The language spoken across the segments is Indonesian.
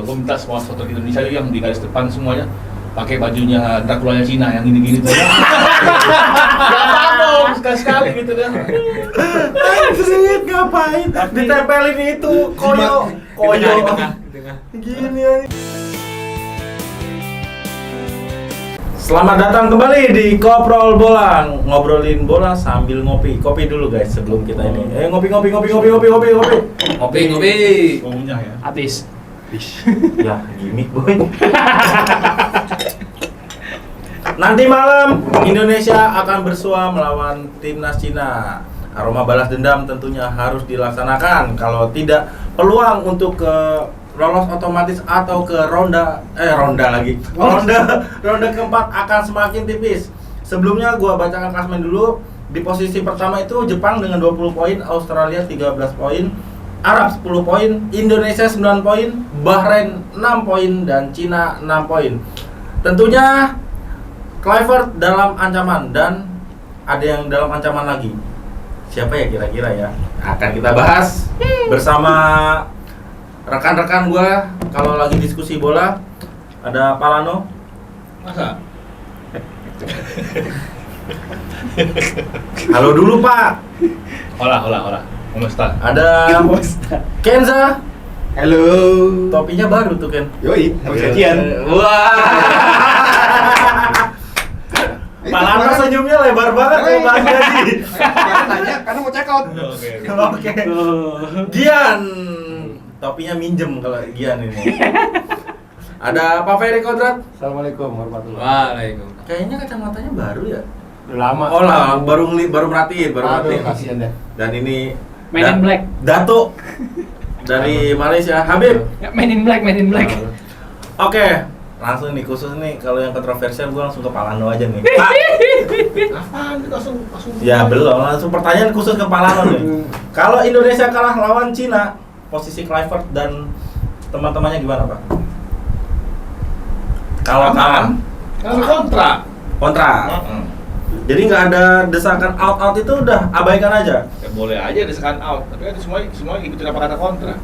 Gue minta semua foto Indonesia yang di garis depan semuanya pakai bajunya Dracula-nya Cina yang gini-gini tuh. Gak apa-apa, sekali-sekali gitu kan. Anjir, ngapain? Ditempelin itu koyo. Di tengah. Gini ya. Selamat datang kembali di Koprol Bola, ngobrolin bola sambil ngopi. Kopi dulu guys sebelum kita ini. Ngopi. Ngopi. Ngomongnya ya. Habis. Ya, gimmick boy. Nanti malam Indonesia akan bersua melawan timnas Cina. Aroma balas dendam tentunya harus dilaksanakan. Kalau tidak, peluang untuk lolos otomatis atau ke ronde keempat akan semakin tipis. Sebelumnya gua bacakan klasemen dulu. Di posisi pertama itu Jepang dengan 20 poin, Australia 13 poin, Arab 10 poin, Indonesia 9 poin, Bahrain 6 poin, dan Cina 6 poin. Tentunya Kluivert dalam ancaman dan ada yang dalam ancaman lagi. Siapa ya kira-kira ya? Akan kita bahas bersama rekan-rekan gua kalau lagi diskusi bola. Ada Palano. Masa? Halo dulu, Pak. Hola. Komusta? Ada Kenza. Halo. Topinya baru tuh, Ken. Yoi, habis gajian. Palano senyumnya lebar banget kayak Bang Gaji. Karena nanya, karena mau check out. Oke. Gian. Topinya minjem kalau Gian ini. Ada Pak Ferry Kodrat. Assalamualaikum warahmatullahi. Waalaikumsalam. Kayaknya kacamatanya baru ya? Udah lama. Oh lah, baru merhatiin. Aduh, kasihan deh. Dan ini Men in Black. Dato dari Malaysia, Habib. Ya, Men in Black. Oke, langsung nih khusus nih kalau yang kontroversial gue langsung ke Palano aja nih. Pak. Apaan? Langsung. Ya belum, langsung pertanyaan khusus ke Palano nih. Kalau Indonesia kalah lawan Cina, posisi Kluivert dan teman-temannya gimana, Pak? Kalau kalah kontra. Jadi nggak ada desakan out itu udah abaikan aja. Ya boleh aja desakan out, tapi kan semua ikutin apa kata kontra.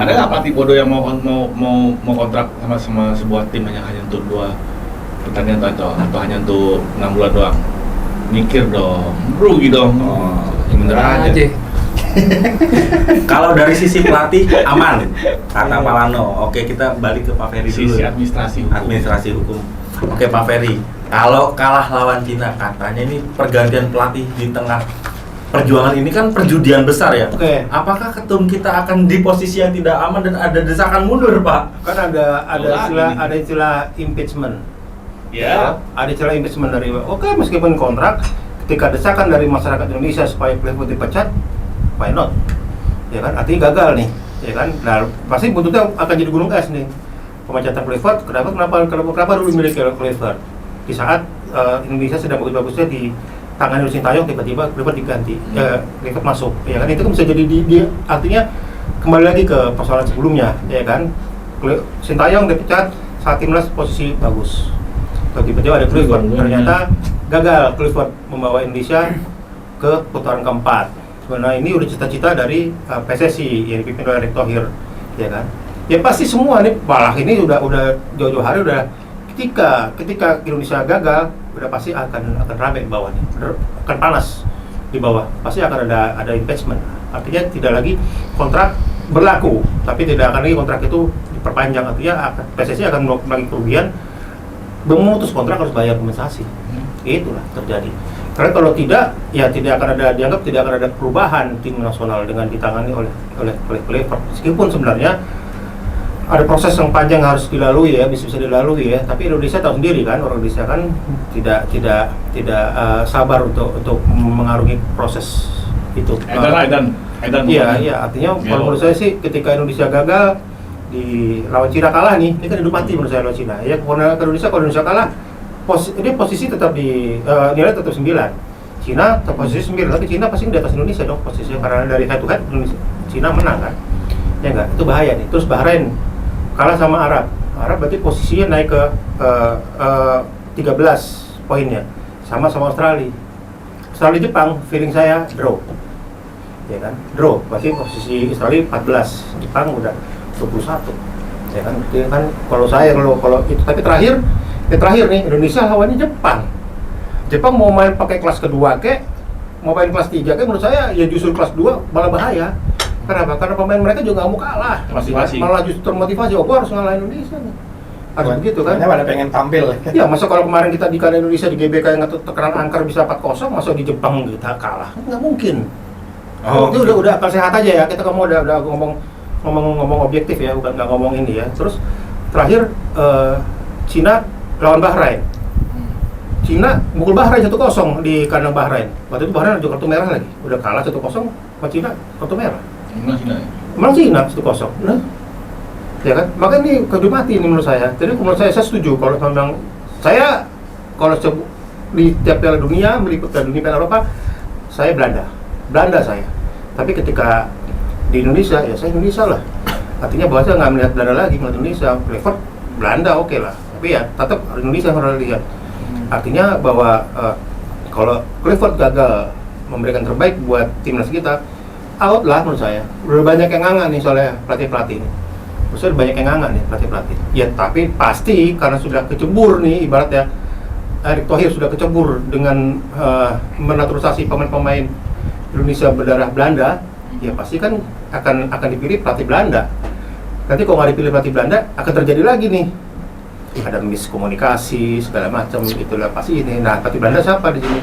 Ada nggak pelatih bodoh yang mau kontrak sama sebuah tim hanya untuk 2 pertandingan atau hanya untuk 6 bulan doang? Mikir dong, rugi dong. Yang bener aja. Kalau dari sisi pelatih aman, kata Palano. Oke, kita balik ke Pak Ferry dulu. Sisi ya. Administrasi hukum. Oke, Pak Ferry. Kalau kalah lawan Cina, katanya ini pergantian pelatih di tengah perjuangan ini kan perjudian besar ya. Oke. Apakah ketum kita akan di posisi yang tidak aman dan ada desakan mundur, Pak? Kan ada istilah impeachment. Ya. Ada istilah impeachment dari meskipun kontrak, ketika desakan dari masyarakat Indonesia supaya Kluivert dipecat, why not? Ya kan, artinya gagal nih, ya kan? Nah, pasti buntutnya akan jadi gunung es nih. Pemecatan Kluivert, kenapa dulu miliki Kluivert? Di saat Indonesia sedang bagus-bagusnya di tangan Sintayong, tiba-tiba Kluivert diganti, Kluivert masuk, ya kan? Itu kan bisa jadi artinya kembali lagi ke persoalan sebelumnya, ya kan? Sintayong dipecat saat timnas posisi bagus, tiba-tiba ada Kluivert, ternyata gagal Kluivert membawa Indonesia ke putaran keempat. Sebenarnya ini udah cita-cita dari PSSI yang dipimpin oleh Erick Thohir, ya kan? Ya pasti semua nih, malah ini udah jauh-jauh hari udah ketika Indonesia gagal, udah pasti akan rame di bawah nih, akan panas di bawah, pasti akan ada impeachment. Artinya tidak lagi kontrak berlaku, tapi tidak akan lagi kontrak itu diperpanjang. Artinya PSSI akan melakukan kerugian, memutus kontrak harus bayar kompensasi. Itulah terjadi. Karena kalau tidak, ya tidak akan ada perubahan tim nasional dengan ditangani oleh Kluivert. Meskipun sebenarnya ada proses yang panjang harus dilalui ya, bisa dilalui ya. Tapi Indonesia tahu sendiri kan, orang Indonesia kan tidak sabar untuk mengarungi proses itu. Edan. Iya, artinya kalau menurut saya sih ketika Indonesia gagal di lawan Cina kalah nih, ini kan hidup mati menurut saya lawan Cina. Ya, kalau Indonesia kalah, dia posisi tetap di nilai tetap 9. Cina tetap posisi 9, tapi Cina pasti di atas Indonesia dong posisinya, karena dari head to head Cina menang kan. Ya enggak, itu bahaya nih. Terus Bahrain kalah sama Arab berarti posisinya naik ke 13 poinnya, sama Australia Jepang, feeling saya draw, ya kan, berarti posisi Australia 14, Jepang udah 21. Ya kan, kalau itu, tapi terakhir nih Indonesia lawannya Jepang. Jepang mau main pakai kelas kedua mau main kelas 3 menurut saya ya justru kelas 2 malah bahaya. Kenapa? Karena pemain mereka juga nggak mau kalah. Motivasi. Malah justru termotivasi, gua harus ngalahin Indonesia nih. Harus begitu kan? Makanya pada pengen tampil. Ya, masa kalau kemarin kita di kandang Indonesia di GBK yang tekanan angker bisa 4-0, masa di Jepang kita kalah? Nggak mungkin. Itu udah akal sehat aja ya. Kita udah ngomong objektif ya, bukan nggak ngomong ini ya. Terus terakhir Cina lawan Bahrain. Cina mukul Bahrain 1-0 di kandang Bahrain. Waktu itu Bahrain ada kartu merah lagi. Udah kalah 1-0 sama Cina, kartu merah. Menang Cina 1-0. Nah, ya kan? Makanya ini kedua mati ini menurut saya. Jadi menurut saya setuju kalau memang saya di tiap Piala Dunia, meliput Piala Dunia, Piala Eropa, saya Belanda saya. Tapi ketika di Indonesia, ya saya Indonesia lah. Artinya bahwa saya nggak melihat Belanda lagi, melihat Indonesia. Clifford Belanda oke lah. Tapi ya tetap Indonesia yang harus lihat. Artinya bahwa kalau Clifford gagal memberikan terbaik buat timnas kita, out lah menurut saya. Udah banyak yang nganga nih soalnya pelatih-pelatih ini. Maksudnya banyak yang nganga nih pelatih-pelatih. Ya tapi pasti karena sudah kecebur nih ibaratnya Erick Thohir sudah kecebur dengan menaturalisasi pemain-pemain Indonesia berdarah Belanda, ya pasti kan akan dipilih pelatih Belanda. Nanti kalau nggak dipilih pelatih Belanda akan terjadi lagi nih. Ada miskomunikasi segala macam itulah pasti ini. Nah, pelatih Belanda siapa di sini?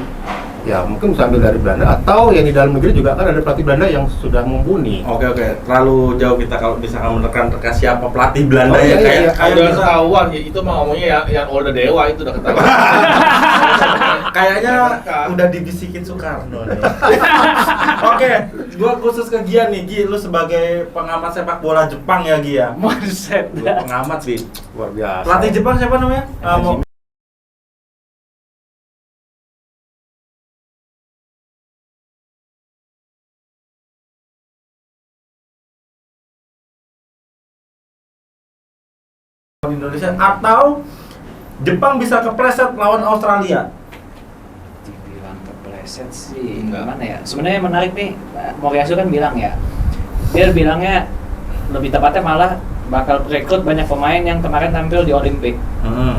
Ya mungkin bisa ambil dari Belanda atau yang di dalam negeri juga akan ada pelatih Belanda yang sudah mumpuni. Oke, terlalu jauh kita kalau misalkan menekan siapa pelatih Belanda ya kayak udah ketahuan ya, itu mah ngomongnya yang Olda Dewa itu udah ketahuan. Kayaknya udah dibisikin Soekarno nih. Oke, gua khusus ke Gian nih, Gi, lu sebagai pengamat sepak bola Jepang ya, Gi ya. Buset. Lu pengamat sih. Luar biasa. Pelatih Jepang siapa namanya? Indonesia atau Jepang bisa kepleset lawan Australia? Dibilang kepleset sih, Enggak. gimana ya? Sebenarnya menarik nih, Moriyasu kan bilang ya, dia bilangnya lebih tepatnya malah bakal rekrut banyak pemain yang kemarin tampil di Olimpik.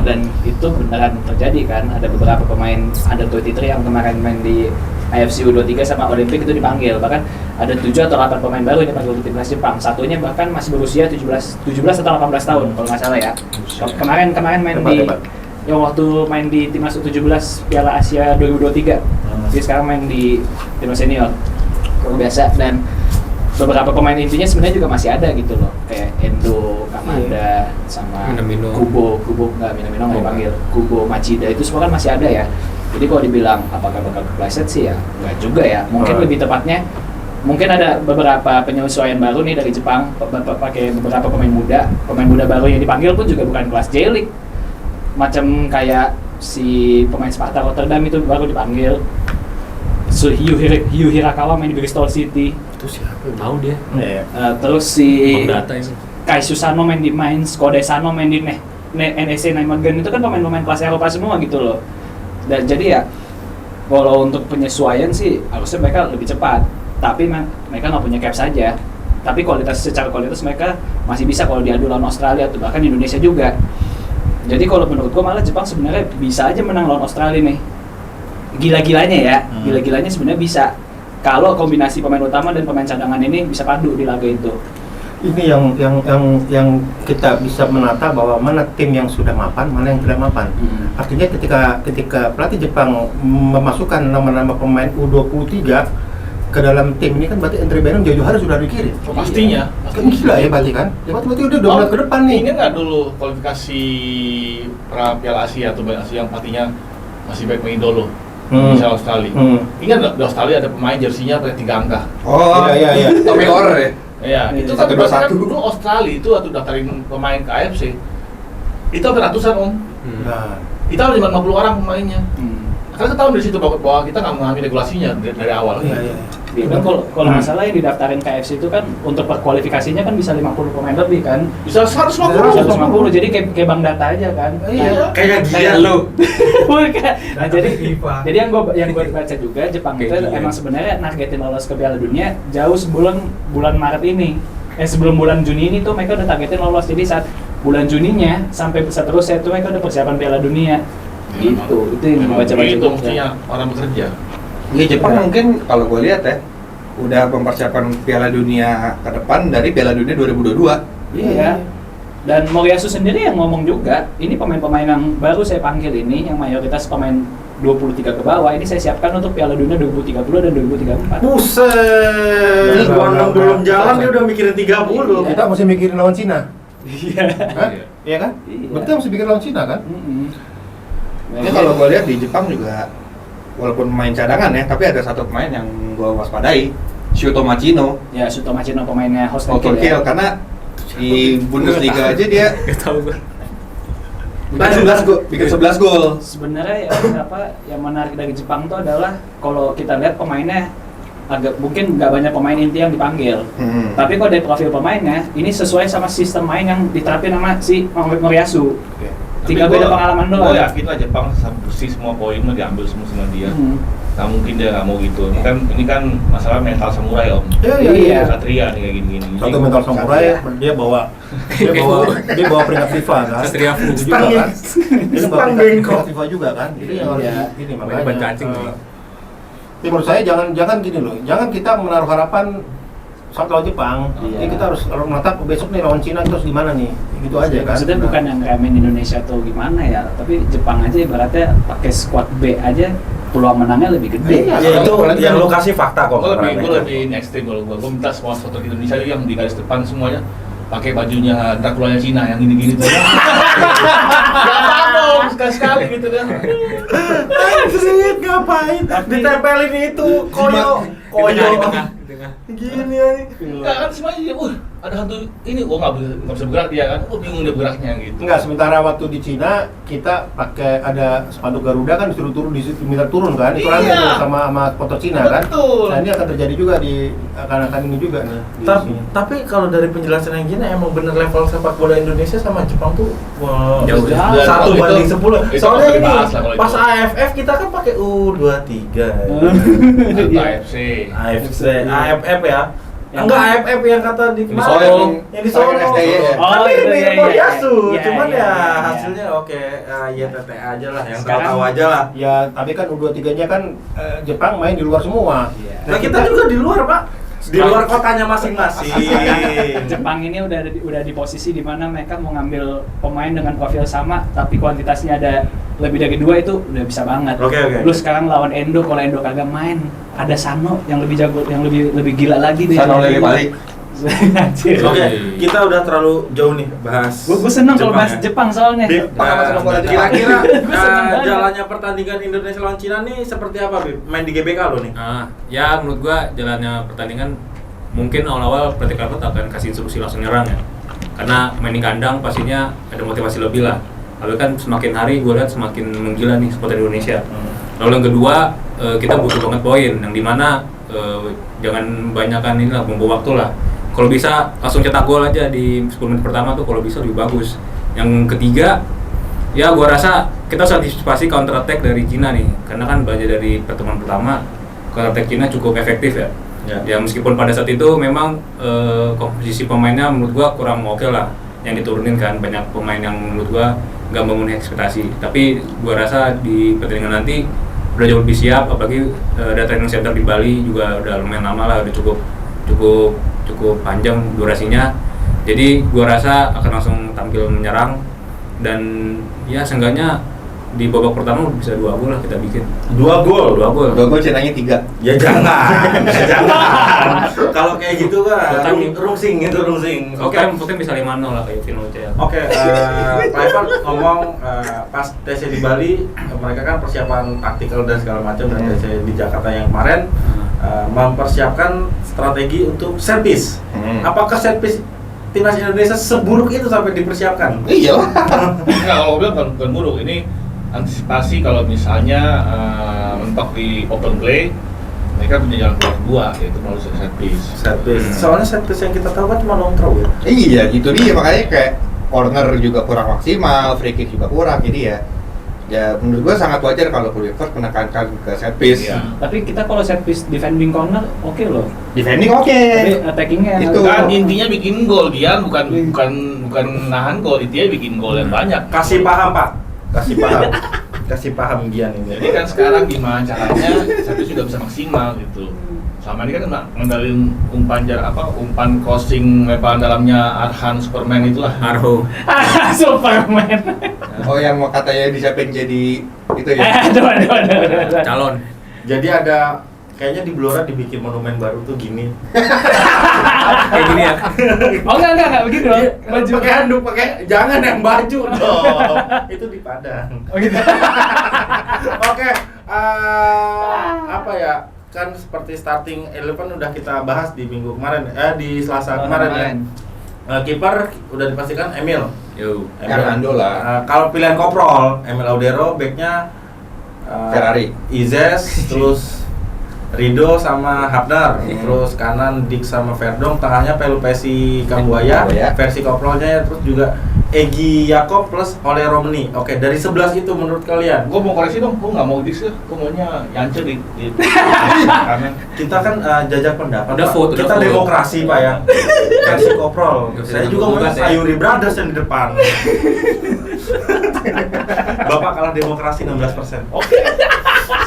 Dan itu beneran terjadi kan, ada beberapa pemain under 23 yang kemarin main di AFC U23 sama Olimpik itu dipanggil, bahkan ada 7 atau 8 pemain baru yang dipanggil untuk timnas Jepang. Satunya bahkan masih berusia 17 atau 18 tahun kalau nggak salah ya. Kemarin main yang waktu main di timnas U17 Piala Asia 2023. Jadi sekarang main di timnas senior. Luar biasa, dan beberapa pemain intinya sebenarnya juga masih ada gitu loh, kayak Endo, Kamada, sama Minamino. Kubo nggak Minamino nggak dipanggil, Kubo, Machida itu semua kan masih ada ya. Jadi kalau dibilang apakah bakal kepleset sih ya nggak juga ya, mungkin lebih tepatnya mungkin ada beberapa penyesuaian baru nih dari Jepang, pakai beberapa pemain muda baru yang dipanggil pun juga bukan kelas J-League, macam kayak si pemain Sparta Rotterdam itu baru dipanggil, Yu Hirakawa main di Bristol City. Itu siapa? Tahu dia. Terus si Data ini. Kai Susano main di Mainz, Kode Sano main di NEC Nijmegen, itu kan pemain-pemain kelas Eropa semua gitu loh. Dan jadi ya kalau untuk penyesuaian sih harusnya mereka lebih cepat, tapi mereka nggak punya cap saja. Tapi secara kualitas mereka masih bisa kalau diadu lawan Australia tuh, bahkan Indonesia juga. Jadi kalau menurut gua malah Jepang sebenarnya bisa aja menang lawan Australia nih. Gila-gilanya ya, gila-gilanya sebenarnya bisa kalau kombinasi pemain utama dan pemain cadangan ini bisa padu di laga itu. Ini yang kita bisa menata bahwa mana tim yang sudah mapan, mana yang tidak mapan. Artinya ketika pelatih Jepang memasukkan nama-nama pemain U23 ke dalam tim ini kan berarti Andre Bynum jauh-jauh hari sudah dikirim. Pastinya. Kan gila ya berarti kan? Ya berarti udah 2 bulan ke depan nih. Ingat nggak dulu kualifikasi pra Piala Asia atau Piala Asia yang pelatihnya masih baik main dulu? Misal Australia. Ingat nggak di Australia ada pemain jersinya pakai 3 angka? Oh iya. Tommy Orr ya? Iya, itu kan berarti dulu Australia itu waktu daftarin pemain ke AFC itu hampir ratusan Nah, kita ada 50 orang pemainnya. Karena kita tahu dari situ bahwa kita nggak mengalami regulasinya dari awal. iya. Dan kalau masalah yang didaftarin ke AFC itu kan untuk perkualifikasinya kan bisa 50 pemain lebih kan? Bisa 150. 150, jadi kayak bank data aja kan? Iya. Kayak Gian lu. Bukan. Nah, jadi yang gue baca juga Jepang itu emang sebenarnya nargetin lolos ke Piala Dunia jauh sebelum bulan Maret ini. Sebelum bulan Juni ini tuh mereka udah targetin lolos. Jadi saat bulan Juninya sampai seterusnya itu mereka udah persiapan Piala Dunia. Gitu. Itu yang Memang baca-baca itu juga. mestinya orang bekerja. Iya, Jepang mungkin kalau gue lihat ya udah mempersiapkan Piala Dunia ke depan dari Piala Dunia 2022. Iya. Dan Moriyasu sendiri yang ngomong juga, ini pemain-pemain yang baru saya panggil ini, yang mayoritas pemain 23 ke bawah, ini saya siapkan untuk Piala Dunia 2030 dan 2034. Buset, gua belum jalan dia udah mikirin 30. Kita mesti mikirin lawan Cina. Iya. Hah? Iya kan? Iya. Berarti kita mesti mikirin lawan Cina kan? Ini kalau gue lihat di Jepang juga walaupun main cadangan ya, tapi ada satu pemain yang gue waspadai, Shuto Machino. Ya, Shuto Machino pemainnya host Overkill karena di Bundesliga aja dia Gak tau gue. bikin 11 gol. Sebenarnya ya, yang menarik dari Jepang itu adalah kalau kita lihat pemainnya agak mungkin nggak banyak pemain inti yang dipanggil. Tapi kalau dari profil pemainnya ini sesuai sama sistem main yang diterapin sama si Moriyasu. Tinggal beda pengalaman doang. Gue yakin lah Jepang bersih semua poin mah diambil semua sama dia. Nggak mungkin dia nggak mau gitu. Ini kan masalah mental samurai om. Iya. Satria nih kayak gini-gini. Satu mental samurai dia bawa peringkat FIFA kan. Satria Fu juga kan. Dia bawa peringkat FIFA juga kan. Jadi yang harus Iya. ini Banyak makanya. cacing nih. Tapi menurut saya jangan gini loh. Jangan kita menaruh harapan saat lawan Jepang. Iya. Jadi kita harus menatap besok nih lawan Cina terus gimana nih. Gitu aja kan. Maksudnya bukan yang remehin Indonesia atau gimana ya, tapi Jepang aja ibaratnya pakai squad B aja peluang menangnya lebih gede. Ya itu yang lu kasih fakta kok. Gue lebih ekstrim kalau gue minta semua foto Indonesia yang di garis depan semuanya pakai bajunya Draculanya Cina yang gini-gini tuh. Jangan dong sekali-sekali gitu kan. Anjir, ngapain? Ditempelin itu koyo. Gini ya. Enggak kan semuanya ada hantu ini, nggak bisa bergerak dia kan, bingung dia bergeraknya gitu. Enggak, sementara waktu di Cina kita pakai ada spanduk Garuda kan disuruh turun diminta turun kan, itu kan sama foto Cina kan. Betul. Nah ini akan terjadi juga akan ini juga nih. Tapi kalau dari penjelasan yang gini emang bener level sepak bola Indonesia sama Jepang tuh Jauh. 1/10. Itu Soalnya pasti ini dibahas lah kalau pas itu. AFF kita kan pakai U23. AFF ya. Enggak AFF yang kata di kemarin. Yang di Solo. Oh, Tapi iya, ini Moriyasu. iya, Cuman iya, ya iya. hasilnya oke. Ya TTA aja lah yang Sekarang- tahu aja lah. Ya tapi kan U23-nya kan Jepang main di luar semua. Iya. Nah kita juga di luar Pak. Di luar kotanya masing-masing. Jepang ini udah di posisi di mana mereka mau ngambil pemain dengan profil sama tapi kuantitasnya ada lebih dari 2 itu udah bisa banget. Oke. Lu sekarang lawan Endo, kalau Endo kagak main, ada Sano yang lebih jago, yang lebih gila lagi deh. Sano lagi balik. Anjir. Oke, kita udah terlalu jauh nih bahas. Gue seneng kalau bahas Jepang soalnya. Kira-kira Gua seneng banget. jalannya pertandingan Indonesia lawan Cina nih seperti apa, Bib? Main di GBK lo nih. Ya menurut gua jalannya pertandingan mungkin awal-awal pelatih Calvert akan kasih instruksi langsung nyerang ya, karena main di kandang pastinya ada motivasi lebih lah. Tapi kan semakin hari gua lihat semakin menggila nih supporter Indonesia. Lalu yang kedua kita butuh banget poin, yang dimana jangan banyakkan ini lah, membawa waktu lah. Kalau bisa langsung cetak gol aja di 10 menit pertama tuh, kalau bisa lebih bagus. Yang ketiga, ya gua rasa kita harus antisipasi counter attack dari Cina nih, karena kan belajar dari pertemuan pertama counter attack Cina cukup efektif ya. Ya meskipun pada saat itu memang komposisi pemainnya menurut gua kurang oke lah yang diturunin kan, banyak pemain yang menurut gua nggak memenuhi ekspektasi. Tapi gua rasa di pertandingan nanti udah jauh lebih siap, apalagi ada training center di Bali juga udah lumayan lama lah, udah cukup panjang durasinya. Jadi gua rasa akan langsung tampil menyerang dan ya seenggaknya di babak pertama bisa 2 gol lah kita bikin. 2 gol. 2 gol. 2 gol Cinanya 3. Ya jangan. Kalau kayak gitu kan Full time. rungsing. Oke, mungkin bisa 5-0 lah kayak Vino CL. Oke, Clifford ngomong pas TC di Bali, mereka kan persiapan taktikal dan segala macam, dan TC di Jakarta yang kemarin mempersiapkan strategi untuk servis. Apakah servis timnas Indonesia seburuk itu sampai dipersiapkan? Iya. Enggak, kalau gue bukan buruk, ini antisipasi kalau misalnya mentok di open play, mereka punya jalan keluar 2, yaitu melalui servis. Soalnya servis yang kita tahu kan cuma long throw ya. Iya, itu dia makanya kayak corner juga kurang maksimal, free kick juga kurang, jadi ya Ya menurut gua sangat wajar kalau Kluivert menekankan ke set piece. Iya. Tapi kita kalau set piece defending corner oke loh. Defending oke. Tapi attackingnya yang Itu. Kan intinya bikin gol Gian, bukan nahan gol, intinya bikin gol yang banyak. Kasih paham Pak, kasih paham Gian ini. Jadi kan sekarang gimana caranya tapi sudah bisa maksimal gitu. Selama ini kan ngendalin umpan crossing lebar dalamnya Arhan Superman itulah. Arho. Superman. Oh yang mau katanya disiapin jadi itu ya. Aduh. Calon. Jadi ada kayaknya di Blora dibikin monumen baru tuh gini. Kayak gini ya. Oh enggak begitu dong. Baju. Pakai handuk, jangan yang baju dong. Itu di Padang. Oh gitu. Oke, apa ya? Kan seperti starting 11 udah kita bahas di minggu kemarin, di Selasa kemarin ya. Kiper udah dipastikan Emil. Yo. Hernando lah. Kalau pilihan Koprol, Emil Audero, backnya Ferrari. Izes, terus Rido sama Hafnar, terus kanan Dik sama Verdong, tengahnya Pelupesi Kambuaya, Kambuaya. versi Koprolnya, terus juga Egi Yakob plus Ole Romani. Oke, dari 11 itu menurut kalian? Gue mau koreksi dong, gue nggak mau Dix ya, gue maunya Yance di kanan. Kita kan jajak pendapat, Udah Pak. vote, udah Kita vote. demokrasi Pak ya. Versi Koprol. Nggak Saya bisa juga mau gugat ya. Sayuri Brothers yang di depan. Bapak kalah demokrasi 16%. Oke,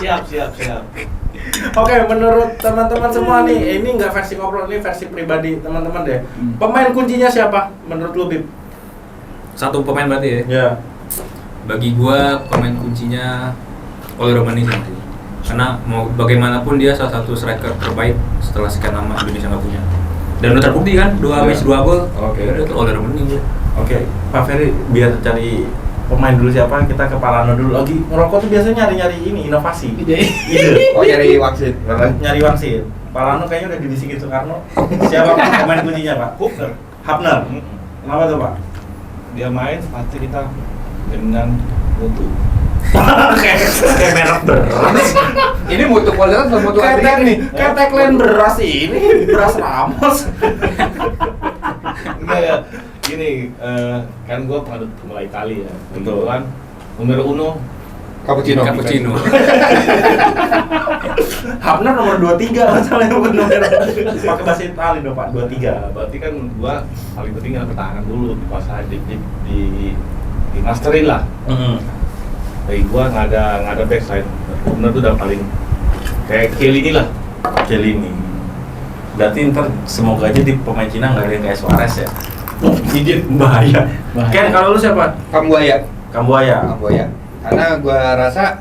siap. Oke, menurut teman-teman semua nih, ini nggak versi Koprol, ini versi pribadi teman-teman deh. Pemain kuncinya siapa menurut lu, Bib? Satu pemain berarti ya. Ya. Bagi gua pemain kuncinya Ole Romani sih. Karena mau bagaimanapun dia salah satu striker terbaik setelah sekian lama Indonesia nggak punya. Dan udah terbukti kan, 2 match 2 gol. Oke. Udah tuh Ole Romani dia. Oke, Pak Ferry, biar cari pemain dulu siapa, kita ke Palano dulu. Lagi ngerokok tuh biasanya nyari-nyari ini, inovasi. Ide. Oh nyari waksit. Nyari wangsit. Palano kayaknya udah dibisikin Soekarno. Siapa Pak, pemain kuncinya, Pak? Hafnar. Kenapa tuh, Pak? Dia main pasti kita dengan mutu. Kayak merek beras. Ini mutu kualitas atau mutu Kayak asli nih? kayak tagline beras ini, beras Ramos. Enggak ya, gini, kan gue pengadut bola Italia ya. Betul. Kan, numero uno Cappuccino. Hafnar nomor 23 masalahnya, bukan nomor. Pakai bahasa Itali dong, Pak. 23. berarti kan gue paling penting adalah pertahanan dulu di pasar di masterin lah. Dari gue nggak ada backside. Bener tuh udah paling kayak Chiellini lah. Chiellini. Berarti ntar semoga aja di pemain Cina nggak ada yang kayak Suarez ya. Izin bahaya. Ken, kalau lu siapa? Kambuaya. Kambuaya. Karena gua rasa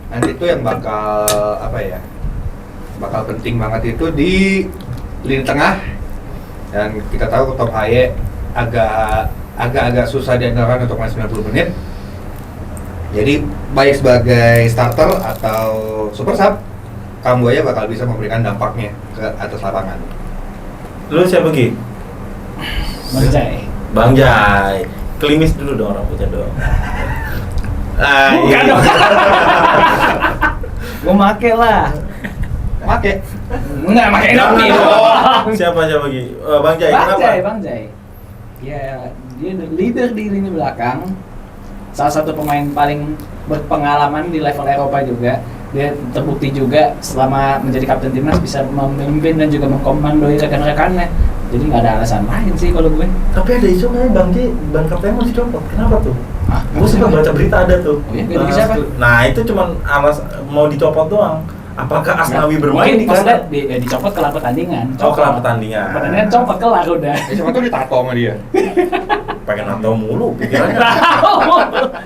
nanti tuh yang bakal bakal penting banget itu di lini tengah, dan kita tahu Tom Haye agak susah diandalkan untuk main 90 menit. Jadi baik sebagai starter atau super sub, Kambuaya bakal bisa memberikan dampaknya ke atas lapangan. Lu siapa Gi? Bang Jai. Klimis dulu dong rambutnya dong. Bukan dong. Gua make lah. Make. Enggak make Indomie dong. Siapa Gi? Bang Jai. Kenapa? Bang Jai. Ya, dia leader di lini belakang. Salah satu pemain paling berpengalaman di level Eropa juga. Dia terbukti juga selama menjadi kapten timnas bisa memimpin dan juga mengkomandoi rekan-rekannya. Jadi nggak ada alasan lain sih kalau gue. Tapi ada isu katanya Bang Jai, ban kapten mau dicopot. Kenapa tuh? Ah, Gue suka baca berita ada tuh. Oh iya, ganti siapa? Nah, itu cuman mau dicopot doang. Apakah Asnawi bermain di maksudnya kanan? dicopot kelar pertandingan. Oh, kelar pertandingan. Pertandingan copot kelar udah. Siapa tuh ditato sama dia. Pengen nato mulu pikirannya.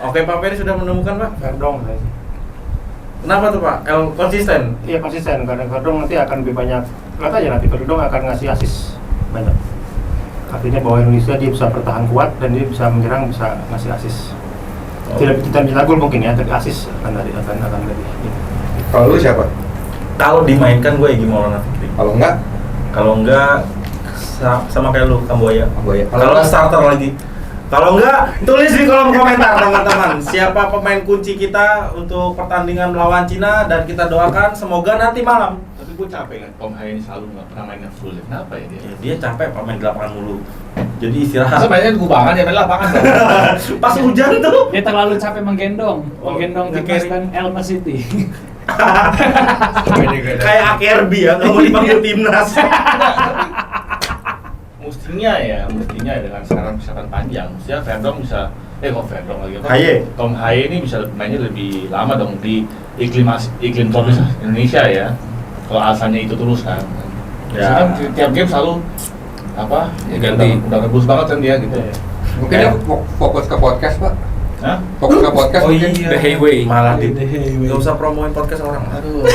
Oke, Pak Ferry sudah menemukan, Pak? Verdong. Kenapa tuh, Pak? Konsisten. Iya konsisten, karena Verdong nanti akan lebih banyak. Lihat aja nanti Verdong akan ngasih asis banyak. Artinya bahwa Indonesia dia bisa bertahan kuat dan dia bisa menyerang, bisa ngasih asis. Tidak bisa gol mungkin ya, tapi asis akan lebih. Kalau lu siapa? Kalau dimainkan gue Egy Maulana Fikri. Kalau enggak Sama kayak lu, Kambuaya. Kambuaya. Kalau starter lagi. Kalau enggak, tulis di kolom komentar teman-teman. Siapa pemain kunci kita untuk pertandingan melawan Cina, dan kita doakan semoga nanti malam Tapi gue capek kan Tom Haye ini selalu nggak pernah mainnya full. Kenapa ya dia? Ya, dia capek Pak main di lapangan mulu. Jadi istirahat. Masa mainnya di kubangan ya main di lapangan kan? Pas hujan tuh. Dia terlalu capek menggendong nggak timnas carry. kan Elma City. Kayak AKRB ya, nggak mau dipanggil timnas. mestinya dengan sekarang misalkan panjang, mestinya Verdong bisa Verdong lagi apa? Haye. Tom Haye ini bisa mainnya lebih lama dong di iklim tropis Indonesia ya. Kalau alasannya itu terus kan. Ya. Kan tiap game selalu apa? Ya, ganti. Udah rebus banget kan dia gitu. Mungkin dia fokus ke podcast, Pak. Hah? Fokus ke podcast Oh mungkin. iya. The Hayway. Malah nggak usah promoin podcast orang. Aduh.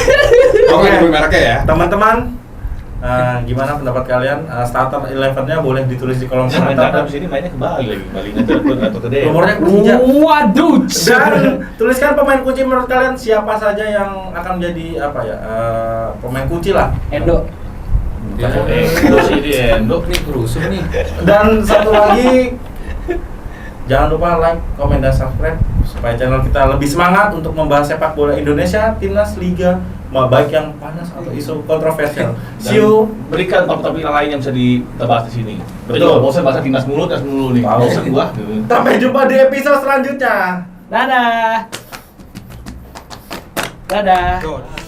Oke, gue mereknya ya. Teman-teman, gimana pendapat kalian? Starter 11-nya boleh ditulis di kolom Main komentar. habis ini mainnya ke Bali lagi. Balinya atau ke Dea. Nomornya Persija. Waduh. Dan tuliskan pemain kunci menurut kalian siapa saja yang akan jadi pemain kunci lah. Endo. Endo sih dia, Endo. Nih rusuk nih. Dan satu lagi, jangan lupa like, komen, dan subscribe supaya channel kita lebih semangat untuk membahas sepak bola Indonesia, timnas, liga, baik yang panas atau isu kontroversial. See you. Berikan topik-topik lain yang bisa kita bahas di sini. Betul. Bosan bahasa timnas mulu nih. Tahu. Bosan gua. Sampai jumpa di episode selanjutnya. Dadah. Dadah. Tuh.